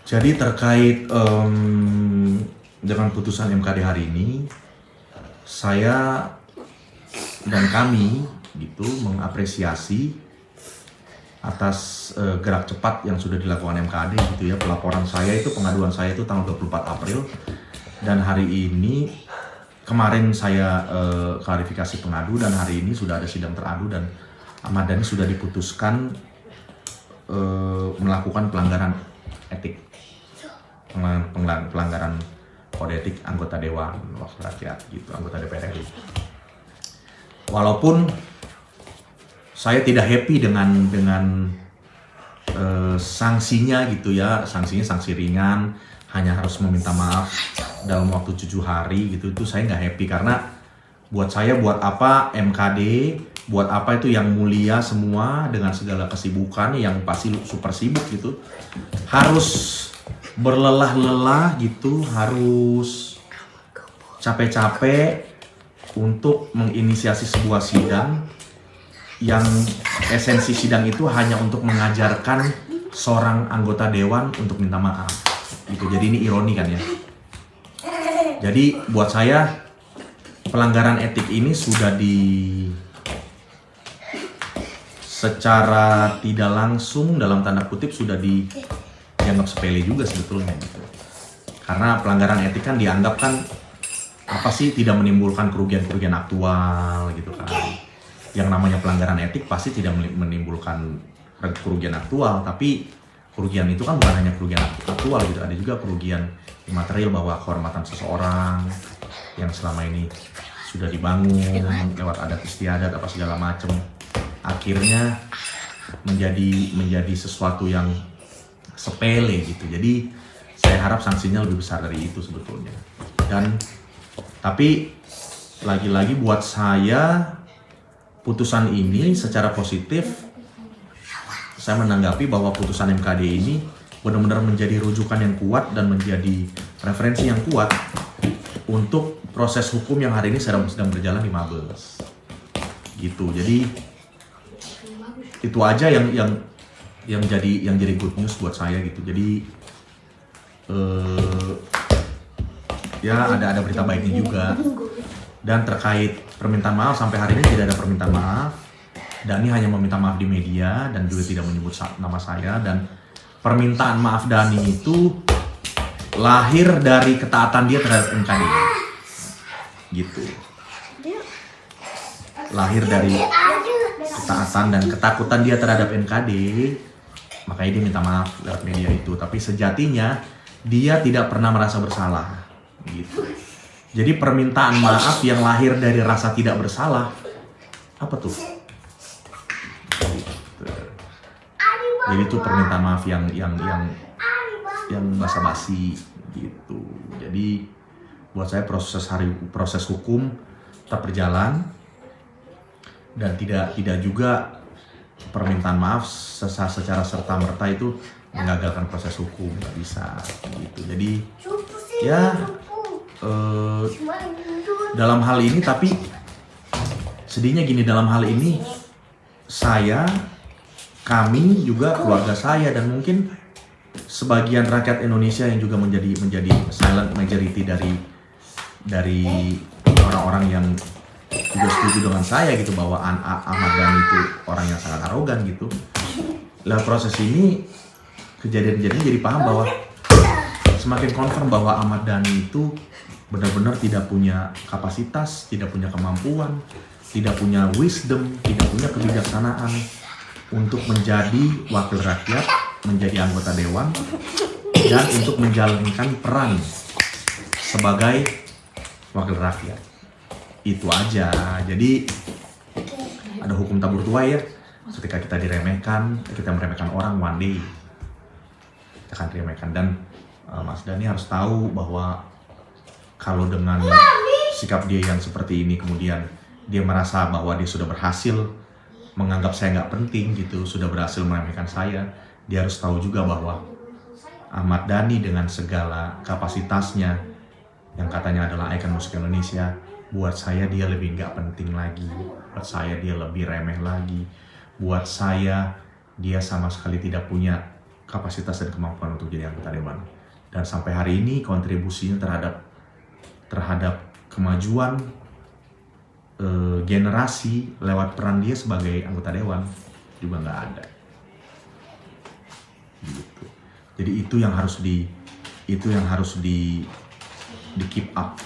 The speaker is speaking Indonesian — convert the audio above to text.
Jadi terkait dengan putusan MKD hari ini, saya dan kami gitu mengapresiasi atas gerak cepat yang sudah dilakukan MKD gitu ya. Pelaporan saya itu, pengaduan saya itu tanggal 24 April, dan hari ini kemarin saya klarifikasi pengadu, dan hari ini sudah ada sidang teradu dan Ahmad Dhani sudah diputuskan melakukan pelanggaran etik, pelanggaran kode etik anggota Dewan Wakil Rakyat gitu, anggota DPR RI. Walaupun saya tidak happy dengan sanksinya gitu ya, sanksinya sanksi ringan, hanya harus meminta maaf dalam waktu 7 hari gitu, itu saya nggak happy. Karena buat saya, buat apa MKD, buat apa itu yang mulia semua dengan segala kesibukan yang pasti super sibuk gitu, harus berlelah-lelah gitu, harus capek-capek untuk menginisiasi sebuah sidang yang esensi sidang itu hanya untuk mengajarkan seorang anggota dewan untuk minta maaf gitu. Jadi ini ironi kan ya. Jadi buat saya pelanggaran etik ini sudah secara tidak langsung dalam tanda kutip sudah dianggap sepele juga sebetulnya gitu. Karena pelanggaran etik kan dianggap kan apa sih, tidak menimbulkan kerugian-kerugian aktual gitu kan. Yang namanya pelanggaran etik pasti tidak menimbulkan kerugian aktual, tapi kerugian itu kan bukan hanya kerugian aktual gitu, ada juga kerugian material bahwa kehormatan seseorang yang selama ini sudah dibangun lewat adat istiadat apa segala macam, akhirnya menjadi sesuatu yang sepele gitu. Jadi saya harap sanksinya lebih besar dari itu sebetulnya. Dan tapi lagi-lagi buat saya putusan ini secara positif, saya menanggapi bahwa putusan MKD ini benar-benar menjadi rujukan yang kuat dan menjadi referensi yang kuat untuk proses hukum yang hari ini sedang berjalan di Mabes gitu. Jadi itu aja yang jadi good news buat saya gitu. Jadi ya ada berita baiknya juga. Dan terkait permintaan maaf, sampai hari ini tidak ada permintaan maaf. Dhani hanya meminta maaf di media dan juga tidak menyebut nama saya. Dan permintaan maaf Dhani itu lahir dari ketaatan dia terhadap MKD gitu. Lahir dari ketaatan dan ketakutan dia terhadap MKD, makanya dia minta maaf lewat media itu. Tapi sejatinya dia tidak pernah merasa bersalah gitu. Jadi permintaan maaf yang lahir dari rasa tidak bersalah, apa tuh? Jadi itu permintaan maaf yang basa-basi gitu. Jadi buat saya proses hukum tetap berjalan, dan tidak juga permintaan maaf secara serta-merta itu menggagalkan proses hukum, nggak bisa gitu. Jadi ya dalam hal ini, tapi sedihnya gini, dalam hal ini kami juga keluarga saya dan mungkin sebagian rakyat Indonesia yang juga menjadi silent majority dari orang-orang yang juga setuju dengan saya gitu, bahwa Ahmad Dhani itu orang yang sangat arogan gitu. Lah proses ini kejadian-kejadian jadi paham bahwa semakin confirm bahwa Ahmad Dhani itu benar-benar tidak punya kapasitas, tidak punya kemampuan, tidak punya wisdom, tidak punya kebijaksanaan untuk menjadi wakil rakyat, menjadi anggota dewan, dan untuk menjalankan peran sebagai wakil rakyat. Itu aja. Jadi ada hukum tabur tuai ya. Ketika kita meremehkan orang, one day kita akan diremehkan. Dan Mas Dhani harus tahu bahwa kalau dengan sikap dia yang seperti ini, kemudian dia merasa bahwa dia sudah berhasil menganggap saya nggak penting gitu, sudah berhasil meremehkan saya, dia harus tahu juga bahwa Ahmad Dhani dengan segala kapasitasnya yang katanya adalah ikon musik Indonesia, buat saya dia lebih nggak penting lagi, buat saya dia lebih remeh lagi, buat saya dia sama sekali tidak punya kapasitas dan kemampuan untuk jadi anggota dewan. Dan sampai hari ini kontribusinya terhadap kemajuan generasi lewat peran dia sebagai anggota dewan juga nggak ada. Gitu. Jadi itu yang harus di keep up.